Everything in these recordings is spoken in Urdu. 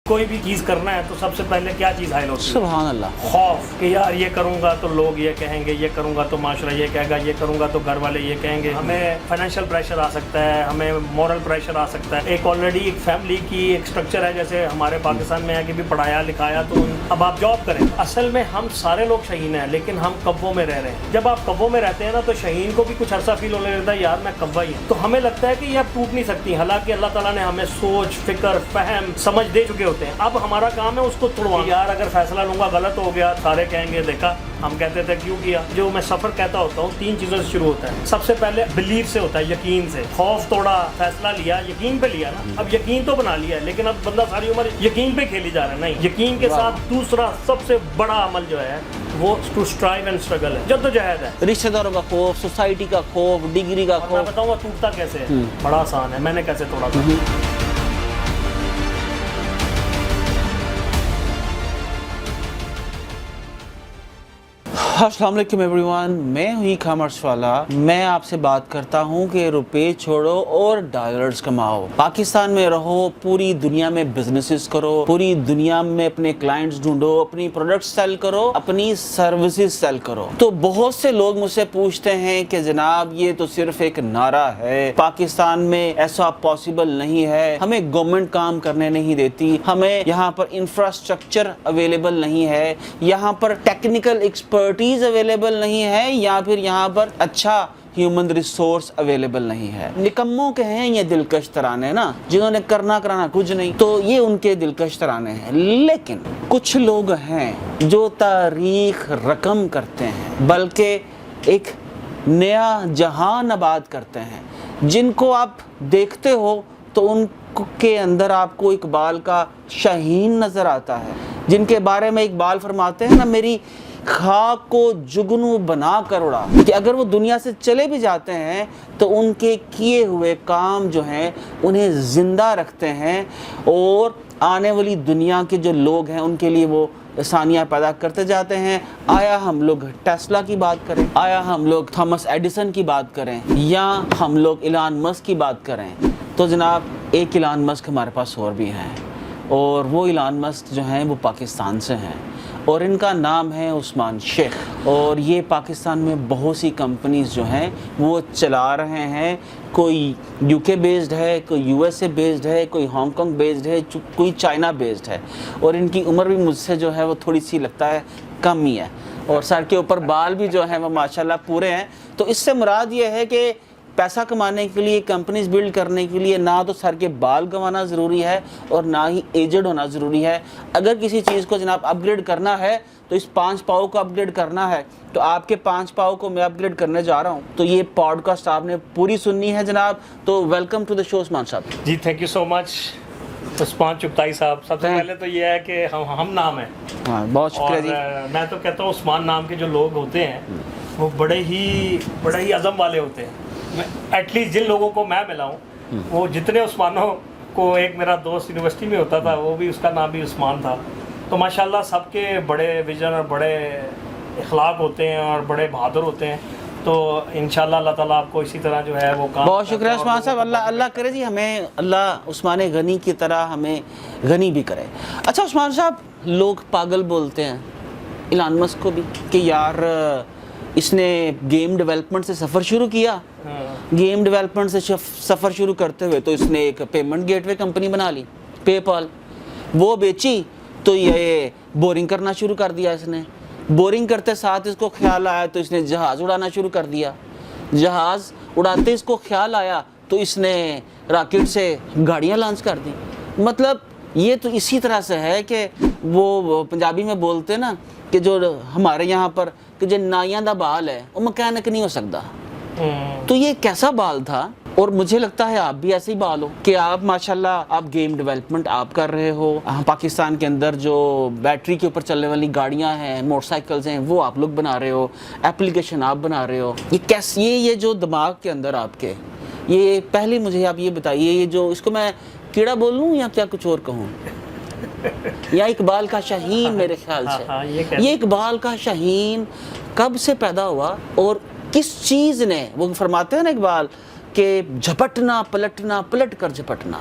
کوئی بھی چیز کرنا ہے تو سب سے پہلے کیا چیز حائل ہوتی ہے؟ سبحان اللہ. خوف کہ یار یہ کروں گا تو لوگ یہ کہیں گے, یہ کروں گا تو معاشرہ یہ کہے گا, یہ کروں گا تو گھر والے یہ کہیں گے. ہمیں فائنینشیل پریشر آ سکتا ہے, ہمیں مورل پریشر آ سکتا ہے. ایک آلریڈی ایک فیملی کی ایک سٹرکچر ہے, جیسے ہمارے پاکستان میں ہے کہ بھی پڑھایا لکھایا تو اب آپ جاب کریں. اصل میں ہم سارے لوگ شہین ہیں لیکن ہم قبوں میں رہ رہے ہیں. جب آپ قبوں میں رہتے ہیں نا تو شہین کو بھی کچھ عرصہ فیل ہونے لگتا ہے یار میں قبہ ہی ہوں, تو ہمیں لگتا ہے کہ یہ اب ٹوٹ نہیں سکتی. حالانکہ اللہ تعالیٰ نے ہمیں سوچ, فکر, فہم, سمجھ دے چکے ہوتے ہیں. اب ہمارا کام ہے اس کو توڑوانا. یار اگر فیصلہ لوں گا غلط ہو گیا, سارے کہیں گے دیکھا ہم کہتے تھے کیوں کیا. جو میں سفر کہتا ہوتا ہوں 3 چیزوں سے شروع ہوتا ہے. سب سے پہلے بلیف سے ہوتا ہے, یقین سے. خوف توڑا, فیصلہ لیا, یقین پہ لیا نا. اب یقین تو بنا لیا ہے لیکن اب بندہ ساری عمر یقین پہ کھیلی جا رہا ہے. نہیں, یقین کے ساتھ دوسرا سب سے بڑا عمل جو ہے وہ ٹو اسٹرائیو اینڈ اسٹرگل ہے, جدوجہد ہے. رشتہ داروں کا خوف, سوسائٹی کا خوف, ڈگری کا اور میں خوف. بتاؤں گا ٹوٹتا کیسے ہے. بڑا آسان ہے, میں نے کیسے توڑا تھا. السلام علیکم ایوری ون, میں ہوں کامرس والا. میں آپ سے بات کرتا ہوں کہ روپے چھوڑو اور ڈالرز کماؤ. پاکستان میں رہو, پوری دنیا میں بزنسز کرو, پوری دنیا میں اپنے کلائنٹس ڈھونڈو, اپنی پروڈکٹس سیل کرو, اپنی سروسز سیل کرو. تو بہت سے لوگ مجھ سے پوچھتے ہیں کہ جناب یہ تو صرف ایک نعرہ ہے, پاکستان میں ایسا پاسبل نہیں ہے, ہمیں گورنمنٹ کام کرنے نہیں دیتی, ہمیں یہاں پر انفراسٹرکچر اویلیبل نہیں ہے, یہاں پر ٹیکنیکل ایکسپرٹیز اویلیبل نہیں ہے, یا پھر یہاں پر اچھا ہیومن ریسورس اویلیبل نہیں ہے. نکموں کے ہیں یہ دلکش ترانے نا, جنہوں نے کرنا کرانا کچھ نہیں, تو یہ ان کے دلکش ترانے ہیں. لیکن کچھ لوگ ہیں جو تاریخ رقم کرتے ہیں, بلکہ ایک نیا جہان آباد کرتے ہیں, جن کو آپ دیکھتے ہو تو ان کے اندر آپ کو اقبال کا شاہین نظر آتا ہے, جن کے بارے میں اقبال فرماتے ہیں نا, میری خاک کو جگنو بنا کر اڑا. کہ اگر وہ دنیا سے چلے بھی جاتے ہیں تو ان کے کیے ہوئے کام جو ہیں انہیں زندہ رکھتے ہیں, اور آنے والی دنیا کے جو لوگ ہیں ان کے لیے وہ آسانیاں پیدا کرتے جاتے ہیں. آیا ہم لوگ ٹیسلا کی بات کریں, آیا ہم لوگ تھامس ایڈیسن کی بات کریں, یا ہم لوگ ایلان مسک کی بات کریں, تو جناب ایک ایلان مسک ہمارے پاس اور بھی ہیں, اور وہ ایلان مسک جو ہیں وہ پاکستان سے ہیں, اور ان کا نام ہے عثمان شیخ. اور یہ پاکستان میں بہت سی کمپنیز جو ہیں وہ چلا رہے ہیں. کوئی یو کے بیسڈ ہے, کوئی یو ایس اے بیسڈ ہے, کوئی ہانگ کانگ بیسڈ ہے, کوئی چائنا بیسڈ ہے, اور ان کی عمر بھی مجھ سے جو ہے وہ تھوڑی سی لگتا ہے کم ہی ہے, اور سر کے اوپر بال بھی جو ہیں وہ ماشاءاللہ پورے ہیں. تو اس سے مراد یہ ہے کہ پیسہ کمانے کے لیے, کمپنیز بلڈ کرنے کے لیے نہ تو سر کے بال گنوانا ضروری ہے اور نہ ہی ایجڈ ہونا ضروری ہے. اگر کسی چیز کو جناب اپ گریڈ کرنا ہے تو اس 5 پاؤں کو اپ گریڈ کرنا ہے, تو آپ کے 5 پاؤں کو میں اپ گریڈ کرنے جا رہا ہوں. تو یہ پوڈ کاسٹ آپ نے پوری سننی ہے جناب. تو ویلکم ٹو دا شو عثمان صاحب. جی تھینک یو سو مچ عثمان چغتائی صاحب. سب سے پہلے تو یہ ہے کہ ہم نام ہیں. ہاں بہت شکریہ جی. میں تو کہتا ہوں عثمان نام کے جو لوگ ہوتے ہیں وہ بڑے ہی عزم والے ہوتے ہیں. ایٹ لیسٹ جن لوگوں کو میں ملا ہوں, وہ جتنے عثمانوں کو, ایک میرا دوست یونیورسٹی میں ہوتا تھا وہ بھی, اس کا نام بھی عثمان تھا. تو ماشاءاللہ سب کے بڑے ویژن اور بڑے اخلاق ہوتے ہیں اور بڑے بہادر ہوتے ہیں. تو انشاءاللہ اللہ تعالیٰ آپ کو اسی طرح جو ہے وہ کام. بہت شکریہ عثمان صاحب. اللہ کرے جی ہمیں, اللہ عثمان غنی کی طرح ہمیں غنی بھی کرے. اچھا عثمان صاحب, لوگ پاگل بولتے ہیں ایلان مسک کو بھی کہ یار اس نے گیم ڈیولپمنٹ سے سفر شروع کیا, گیم ڈیولپمنٹ سے سفر شروع کرتے ہوئے تو اس نے ایک پیمنٹ گیٹ وے کمپنی بنا لی, پے پال. وہ بیچی تو یہ بورنگ کرنا شروع کر دیا اس نے. بورنگ کرتے ساتھ اس کو خیال آیا تو اس نے جہاز اڑانا شروع کر دیا. جہاز اڑاتے اس کو خیال آیا تو اس نے راکٹ سے گاڑیاں لانچ کر دی. مطلب یہ تو اسی طرح سے ہے کہ وہ پنجابی میں بولتے نا کہ جو ہمارے یہاں پر کہ جو نائیاں دا بال ہے وہ مکینک نہیں ہو سکتا. تو یہ کیسا بال تھا, اور مجھے لگتا ہے آپ بھی ایسے ہی بال ہو کہ آپ ماشاءاللہ آپ گیم ڈیولپمنٹ آپ کر رہے ہو. پاکستان کے اندر جو بیٹری کے اوپر چلنے والی گاڑیاں ہیں, موٹر سائیکلز ہیں, وہ آپ لوگ بنا رہے ہو, اپلیکیشن آپ بنا رہے ہو. یہ کیسے, یہ جو دماغ کے اندر آپ کے, یہ پہلے مجھے آپ یہ بتائیے, یہ جو اس کو میں کیڑا بولوں یا کیا کچھ اور کہوں, یا اقبال کا شاہین میرے خیال سے, یہ اقبال کا شاہین کب سے پیدا ہوا اور کس چیز نے, وہ فرماتے ہیں نا اقبال کہ جھپٹنا پلٹنا, پلٹ کر جھپٹنا,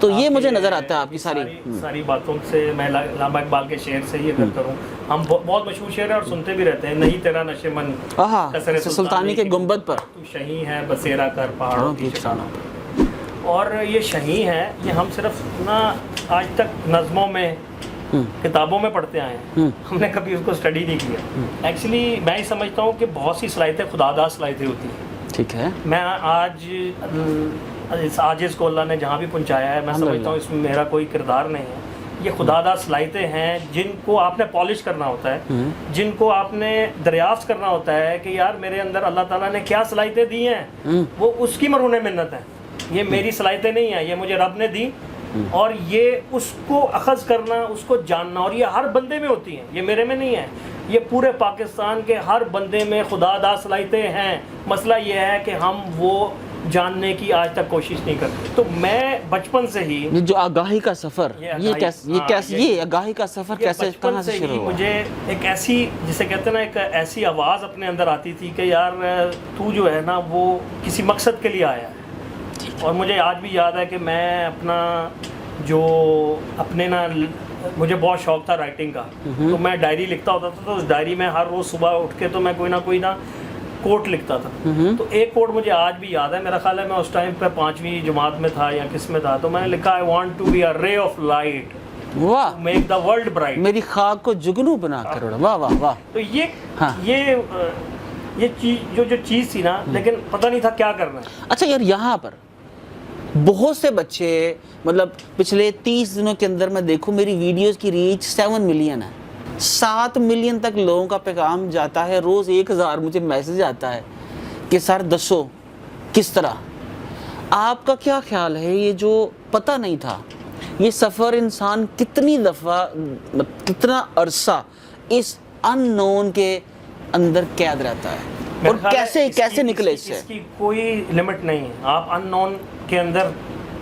تو یہ مجھے نظر آتا ہے آپ کی ساری باتوں سے. میں علامہ اقبال کے شعر سے ہی اگر کروں, ہم بہت مشہور شعر ہے اور سنتے بھی رہتے ہیں, نہیں تیرا نشے من قصر سلطانی کے گنبد پر تو شہیں ہے بسیرا کر پہاڑوں کی چٹانوں پر. اور یہ شہیں ہے, یہ ہم صرف نا آج تک نظموں میں کتابوں میں پڑھتے آئے ہیں, ہم نے کبھی اس کو اسٹڈی نہیں کیا. ایکچولی میں ہی سمجھتا ہوں کہ بہت سی صلاحیتیں خداداد صلاحیتیں ہوتی ہیں. ٹھیک ہے, میں آج اس کو اللہ نے جہاں بھی پہنچایا ہے, میں سمجھتا ہوں اس میں میرا کوئی کردار نہیں ہے. یہ خداداد صلاحیتیں ہیں جن کو آپ نے پالش کرنا ہوتا ہے, جن کو آپ نے دریافت کرنا ہوتا ہے کہ یار میرے اندر اللہ تعالیٰ نے کیا صلاحیتیں دی ہیں, وہ اس کی مرہون منت ہیں. یہ میری صلاحیتیں نہیں ہیں, یہ مجھے رب نے دی, اور یہ اس کو اخذ کرنا, اس کو جاننا, اور یہ ہر بندے میں ہوتی ہیں, یہ میرے میں نہیں ہے, یہ پورے پاکستان کے ہر بندے میں خداداد صلاحیتیں ہیں. مسئلہ یہ ہے کہ ہم وہ جاننے کی آج تک کوشش نہیں کرتے. تو میں بچپن سے ہی جو آگاہی کا سفر, یہ آگاہی کا سفر کیسے کہاں سے شروع ہوا؟ مجھے ایک ایسی, جسے کہتے ہیں نا, ایک ایسی آواز اپنے اندر آتی تھی کہ یار تو جو ہے نا وہ کسی مقصد کے لیے آیا ہے. اور مجھے آج بھی یاد ہے کہ میں اپنے نا, مجھے بہت شوق تھا رائٹنگ کا, تو میں ڈائری لکھتا ہوتا تھا. تو اس ڈائری میں ہر روز صبح اٹھ کے تو میں کوئی نہ کوٹ لکھتا تھا. تو ایک کوٹ مجھے آج بھی یاد ہے, میرا خیال ہے میں اس ٹائم پہ 5ویں جماعت میں تھا یا کس میں تھا, تو میں نے لکھا I want to be a ray of light, واہ, make the world bright, میری خاک کو جگنو بنا کر اڑا. واہ واہ واہ. تو یہ چیز جو چیز تھی نا, لیکن پتہ نہیں تھا کیا کرنا ہے. اچھا یار, یہاں پر بہت سے بچے, مطلب پچھلے 30 دنوں کے اندر میں دیکھوں میری ویڈیوز کی ریچ 7 ملین ہے. 7 ملین تک لوگوں کا پیغام جاتا ہے. روز 1000 مجھے میسج آتا ہے کہ سر دسو کس طرح. آپ کا کیا خیال ہے, یہ جو پتہ نہیں تھا, یہ سفر انسان کتنی دفعہ, کتنا عرصہ اس ان نون کے اندر قید رہتا ہے, اور کیسے نکلے اس سے؟ اس کی کوئی لمٹ نہیں ہے. آپ ان نون کے اندر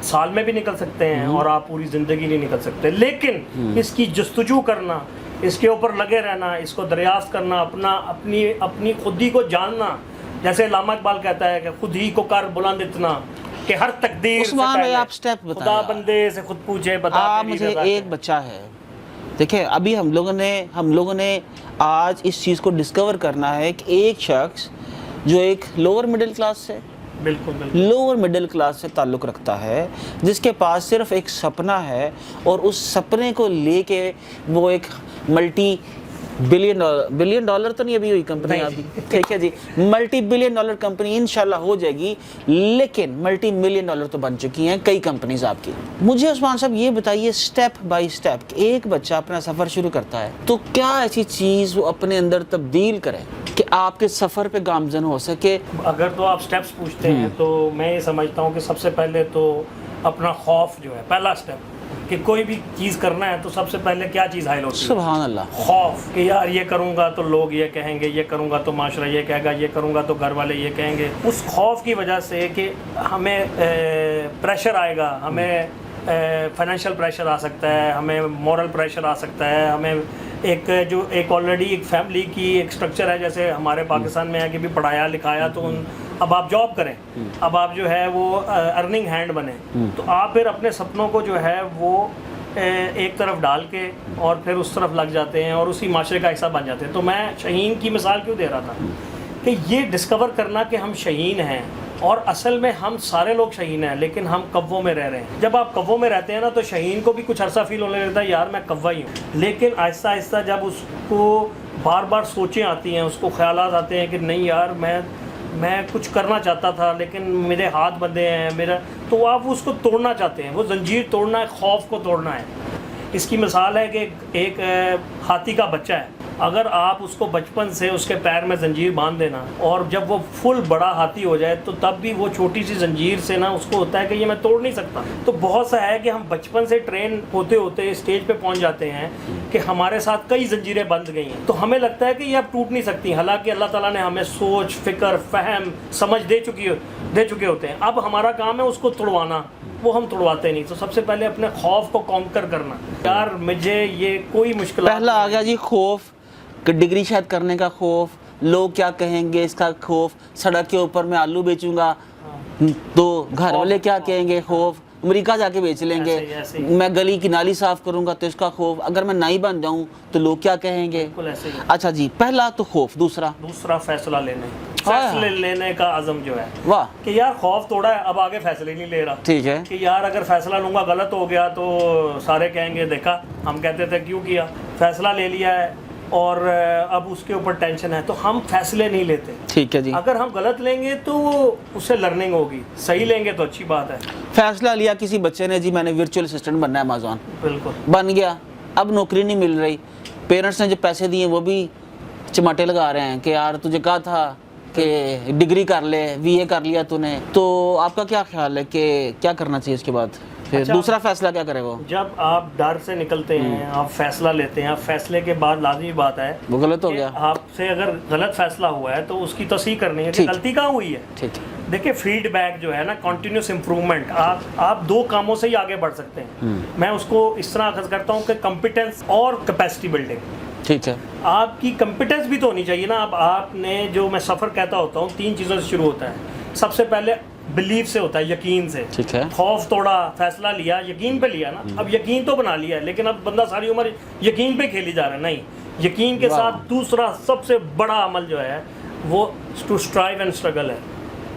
سال میں بھی نکل سکتے ہیں اور آپ پوری زندگی نہیں نکل سکتے, لیکن اس کی جستجو کرنا, اس کے اوپر لگے رہنا, اس کو دریافت کرنا, اپنی خودی کو جاننا. جیسے علامہ اقبال کہتا ہے کہ خود ہی کو کر بلند اتنا کہ ہر تقدیر سے پہلے آپ سٹیپ بتائیں, خدا بندے سے خود پوچھے بتا. مجھے ایک بچہ ہے, دیکھیں ابھی ہم لوگوں نے آج اس چیز کو ڈسکور کرنا ہے کہ ایک شخص جو ایک لوور مڈل کلاس سے, لوور مڈل کلاس سے تعلق رکھتا ہے, جس کے پاس صرف ایک سپنا ہے, اور اس سپنے کو لے کے وہ ایک ملٹی بلین ڈالر تو نہیں ابھی ہوئی کمپنی ابھی, ٹھیک ہے جی, ملٹی بلین ڈالر کمپنی انشاءاللہ ہو جائے گی, لیکن ملٹی ملین ڈالر تو بن چکی ہیں کئی کمپنیز آپ کی. مجھے عثمان صاحب یہ بتائیے سٹیپ بائی سٹیپ, ایک بچہ اپنا سفر شروع کرتا ہے تو کیا ایسی چیز وہ اپنے اندر تبدیل کرے کہ آپ کے سفر پہ گامزن ہو سکے؟ اگر تو آپ سٹیپس پوچھتے ہیں تو میں یہ سمجھتا ہوں کہ سب سے پہلے تو اپنا خوف جو ہے پہلا سٹیپ, کہ کوئی بھی چیز کرنا ہے تو سب سے پہلے کیا چیز حائل ہوتی ہے؟ سبحان اللہ. خوف, کہ یار یہ کروں گا تو لوگ یہ کہیں گے, یہ کروں گا تو معاشرہ یہ کہے گا, یہ کروں گا تو گھر والے یہ کہیں گے. اس خوف کی وجہ سے کہ ہمیں پریشر آئے گا, ہمیں فائنینشیل پریشر آ سکتا ہے, ہمیں مورل پریشر آ سکتا ہے, ہمیں ایک آلریڈی ایک فیملی کی ایک سٹرکچر ہے, جیسے ہمارے پاکستان میں ہے کہ بھی پڑھایا لکھایا تو اب آپ جاب کریں, اب آپ جو ہے وہ ارننگ ہینڈ بنیں, تو آپ پھر اپنے سپنوں کو جو ہے وہ ایک طرف ڈال کے اور پھر اس طرف لگ جاتے ہیں اور اسی معاشرے کا حصہ بن جاتے ہیں. تو میں شہین کی مثال کیوں دے رہا تھا کہ یہ ڈسکور کرنا کہ ہم شہین ہیں, اور اصل میں ہم سارے لوگ شہین ہیں, لیکن ہم کووں میں رہ رہے ہیں. جب آپ کووں میں رہتے ہیں نا تو شہین کو بھی کچھ عرصہ فیل ہونے لگتا ہے یار میں کوا ہی ہوں, لیکن آہستہ آہستہ جب اس کو بار بار سوچیں آتی ہیں, اس کو خیالات آتے ہیں کہ نہیں یار میں کچھ کرنا چاہتا تھا لیکن میرے ہاتھ بندھے ہیں تو آپ اس کو توڑنا چاہتے ہیں, وہ زنجیر توڑنا ہے, خوف کو توڑنا ہے. اس کی مثال ہے کہ ایک ہاتھی کا بچہ ہے, اگر آپ اس کو بچپن سے اس کے پیر میں زنجیر باندھ دینا اور جب وہ فل بڑا ہاتھی ہو جائے تو تب بھی وہ چھوٹی سی زنجیر سے نا اس کو ہوتا ہے کہ یہ میں توڑ نہیں سکتا. تو بہت سا ہے کہ ہم بچپن سے ٹرین ہوتے ہوتے اسٹیج پہ پہنچ جاتے ہیں کہ ہمارے ساتھ کئی زنجیریں بندھ گئی ہیں, تو ہمیں لگتا ہے کہ یہ اب ٹوٹ نہیں سکتی, حالانکہ اللہ تعالیٰ نے ہمیں سوچ, فکر, فہم, سمجھ دے چکے ہوتے ہیں. اب ہمارا کام ہے اس کو توڑوانا, وہ ہم توڑواتے نہیں. تو سب سے پہلے اپنے خوف کو کانکر کرنا. یار مجھے یہ کوئی مشکل, پہلا آ گیا جی خوف, ڈگری شاید کرنے کا خوف, لوگ کیا کہیں گے اس کا خوف, سڑک کے اوپر میں آلو بیچوں گا تو گھر والے کیا کہیں گے خوف, امریکہ جا کے بیچ لیں گے, ایسے ہی. میں گلی کی نالی صاف کروں گا تو اس کا خوف, اگر میں نائی بن جاؤں تو لوگ کیا کہیں گے. بالکل ایسے ہی. اچھا جی, پہلا تو خوف. دوسرا فیصلہ لینے کا عزم جو ہے, واہ, کہ یار خوف توڑا ہے, اب آگے فیصلے نہیں لے رہا. ٹھیک ہے, کہ یار اگر فیصلہ لوں گا غلط ہو گیا تو سارے کہیں گے دیکھا ہم کہتے تھے کیوں کیا. فیصلہ لے لیا ہے اور اب اس کے اوپر ٹینشن ہے تو ہم فیصلے نہیں لیتے. ٹھیک ہے جی. اگر ہم غلط لیں گے تو اس سے لرننگ ہوگی, صحیح لیں گے تو اچھی بات ہے. فیصلہ لیا کسی بچے نے, جی میں نے ورچوئل اسسٹنٹ بننا ہے امازون, بالکل بن گیا, اب نوکری نہیں مل رہی, پیرنٹس نے جو پیسے دیے وہ بھی چماٹے لگا رہے ہیں کہ یار تجھے کہا تھا کہ ڈگری کر لے, وی اے کر لیا تو نے, تو آپ کا کیا خیال ہے کہ کیا کرنا چاہیے اس کے بعد؟ پھر دوسرا فیصلہ کیا کرے وہ؟ جب آپ ڈر سے نکلتے ہیں, آپ فیصلہ لیتے ہیں, فیصلے کے بعد لازمی بات ہے وہ غلط ہو گیا, آپ سے اگر غلط فیصلہ ہوا ہے تو اس کی تصحیح کرنی ہے کہ غلطی کہاں ہوئی ہے. ٹھیک ہے, دیکھیں فیڈ بیک جو ہے نا, کنٹینیوس امپروومنٹ, آپ دو کاموں سے ہی آگے بڑھ سکتے ہیں. میں اس کو اس طرح اخذ کرتا ہوں کہ کمپیٹنس اور کیپیسٹی بلڈنگ. ٹھیک ہے, آپ کی کمپیٹنس بھی تو ہونی چاہیے نا. اب آپ نے جو میں سفر کہتا ہوتا ہوں 3 چیزوں سے شروع ہوتا ہے. سب سے پہلے بلیف سے ہوتا ہے, یقین سے. ٹھیک ہے, خوف توڑا, فیصلہ لیا, یقین پہ لیا نا. اب یقین تو بنا لیا ہے, لیکن اب بندہ ساری عمر یقین پہ کھیلی جا رہا ہے. نہیں, یقین کے ساتھ دوسرا سب سے بڑا عمل جو ہے وہ ٹو اسٹرائیو اینڈ اسٹرگل ہے,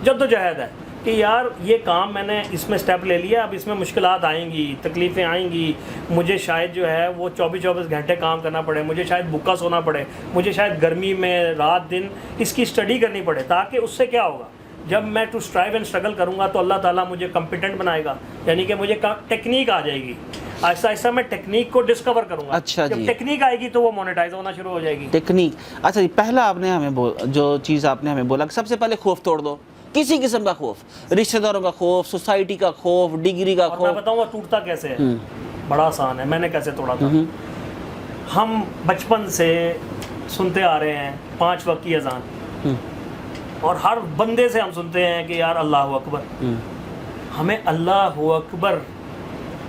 جدوجہد ہے. کہ یار یہ کام میں نے اس میں سٹیپ لے لیا, اب اس میں مشکلات آئیں گی, تکلیفیں آئیں گی, مجھے شاید جو ہے وہ 24 گھنٹے کام کرنا پڑے, مجھے شاید بھوکا سونا پڑے, مجھے شاید گرمی میں رات دن اس کی اسٹڈی کرنی پڑے, تاکہ اس سے کیا ہوگا, جب میں ٹو اسٹرائیو اینڈ اسٹرگل کروں گا تو اللہ تعالیٰ مجھے کمپیٹنٹ بنائے گا. یعنی کہ مجھے ٹیکنیک آ جائے گی, آہستہ آہستہ میں ٹیکنیک کو ڈسکور کروں گا. اچھا جی, جب ٹیکنیک آئے گی تو وہ مونیٹائز ہونا شروع ہو جائے گی. ٹیکنیک. اچھا جی, پہلا آپ نے ہمیں جو چیز آپ نے ہمیں بولا کہ سب سے پہلے خوف توڑ دو, کسی قسم کا خوف, رشتہ داروں کا خوف, سوسائٹی کا خوف, ڈگری کا خوف. میں بتاؤں گا ٹوٹتا کیسے ہے, بڑا آسان ہے. میں نے کیسے توڑا تھا, ہم بچپن سے سنتے آ رہے ہیں 5 وقت کی اذان, اور ہر بندے سے ہم سنتے ہیں کہ یار اللہ اکبر. ہمیں اللہ اکبر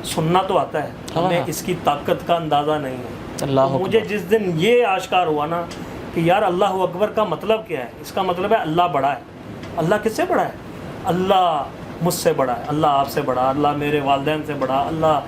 سننا تو آتا ہے, ہمیں اس کی طاقت کا اندازہ نہیں ہے. مجھے جس دن یہ آشکار ہوا نا کہ یار اللہ اکبر کا مطلب کیا ہے, اس کا مطلب ہے اللہ بڑا ہے. اللہ کس سے بڑا ہے؟ اللہ مجھ سے بڑا ہے, اللہ آپ سے بڑا, اللہ میرے والدین سے بڑا, اللہ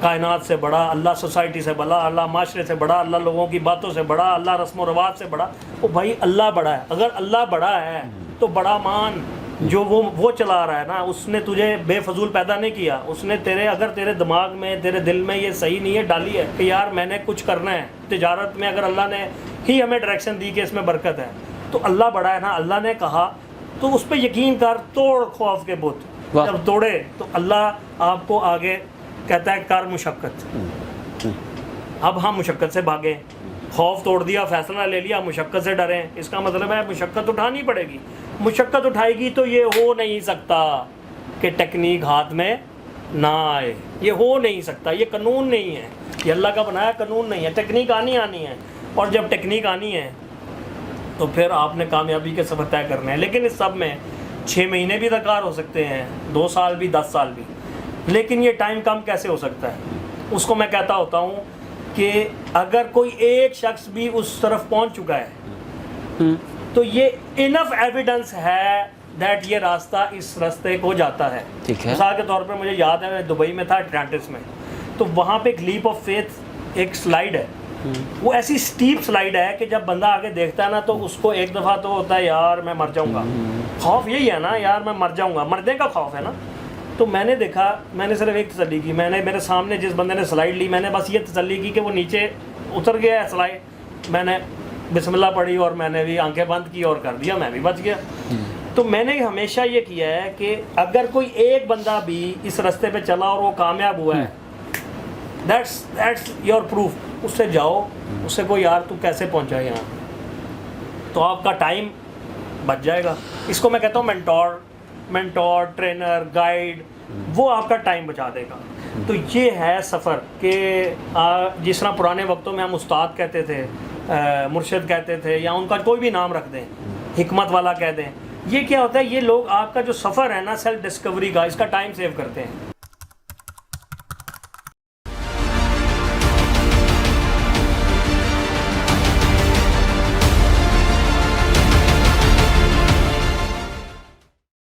کائنات سے بڑا, اللہ سوسائٹی سے بڑا, اللہ معاشرے سے بڑا, اللہ لوگوں کی باتوں سے بڑا, اللہ رسم و رواج سے بڑا. او بھائی اللہ بڑا ہے. اگر اللہ بڑا ہے تو بڑا مان, جو وہ چلا رہا ہے نا, اس نے تجھے بے فضول پیدا نہیں کیا. اس نے اگر تیرے دماغ میں, تیرے دل میں یہ صحیح نہیں ہے ڈالی ہے کہ یار میں نے کچھ کرنا ہے تجارت میں, اگر اللہ نے ہی ہمیں ڈائریکشن دی کہ اس میں برکت ہے, تو اللہ بڑا ہے نا. اللہ نے کہا تو اس پہ یقین کر, توڑ خوف کے بت. جب توڑے تو اللہ آپ کو آگے کہتا ہے کر مشقت. اب ہم مشقت سے بھاگیں, خوف توڑ دیا, فیصلہ لے لیا, مشقت سے ڈریں, اس کا مطلب ہے مشقت اٹھانی پڑے گی. مشقت اٹھائے گی تو یہ ہو نہیں سکتا کہ ٹیکنیک ہاتھ میں نہ آئے, یہ ہو نہیں سکتا, یہ قانون نہیں ہے, یہ اللہ کا بنایا قانون نہیں ہے. ٹیکنیک آنی ہے, اور جب ٹیکنیک آنی ہے تو پھر آپ نے کامیابی کے سفر طے کرنے ہیں. لیکن اس سب میں 6 مہینے بھی درکار ہو سکتے ہیں, 2 سال بھی, 10 سال بھی. لیکن یہ ٹائم کم کیسے ہو سکتا ہے؟ اس کو میں کہتا ہوتا ہوں کہ اگر کوئی ایک شخص بھی اس طرف پہنچ چکا ہے تو یہ انف ایویڈنس ہے دیٹ یہ راستہ اس راستے کو جاتا ہے. مثال کے طور پر مجھے یاد ہے, میں دبئی میں تھا اٹلانٹس میں, تو وہاں پہ ایک لیپ آف فیتھ ایک سلائیڈ ہے. وہ ایسی سٹیپ سلائیڈ ہے کہ جب بندہ آگے دیکھتا ہے نا تو اس کو ایک دفعہ تو ہوتا ہے یار میں مر جاؤں گا. خوف یہی ہے نا, یار میں مر جاؤں گا, مرنے کا خوف ہے نا. تو میں نے دیکھا, میں نے صرف ایک تسلی کی, میں نے میرے سامنے جس بندے نے سلائیڈ لی, میں نے بس یہ تسلی کی کہ وہ نیچے اتر گیا ہے سلائیڈ. میں نے بسم اللہ پڑھی اور میں نے بھی آنکھیں بند کی اور کر دیا, میں بھی بچ گیا. تو میں نے ہمیشہ یہ کیا ہے کہ اگر کوئی ایک بندہ بھی اس راستے پہ چلا اور وہ کامیاب ہوا ہے, دیٹس یور پروف. اس سے جاؤ, اس سے کو یار تو کیسے پہنچا یہاں, تو آپ کا ٹائم بچ جائے گا. اس کو میں کہتا ہوں مینٹور, ٹرینر, گائیڈ, وہ آپ کا ٹائم بچا دے گا. تو یہ ہے سفر کہ جس طرح پرانے وقتوں میں ہم استاد کہتے تھے, مرشد کہتے تھے, یا ان کا کوئی بھی نام رکھ دیں, حکمت والا کہہ دیں. یہ کیا ہوتا ہے, یہ لوگ آپ کا جو سفر ہے نا سیلف ڈسکوری کا, اس کا ٹائم سیو کرتے ہیں.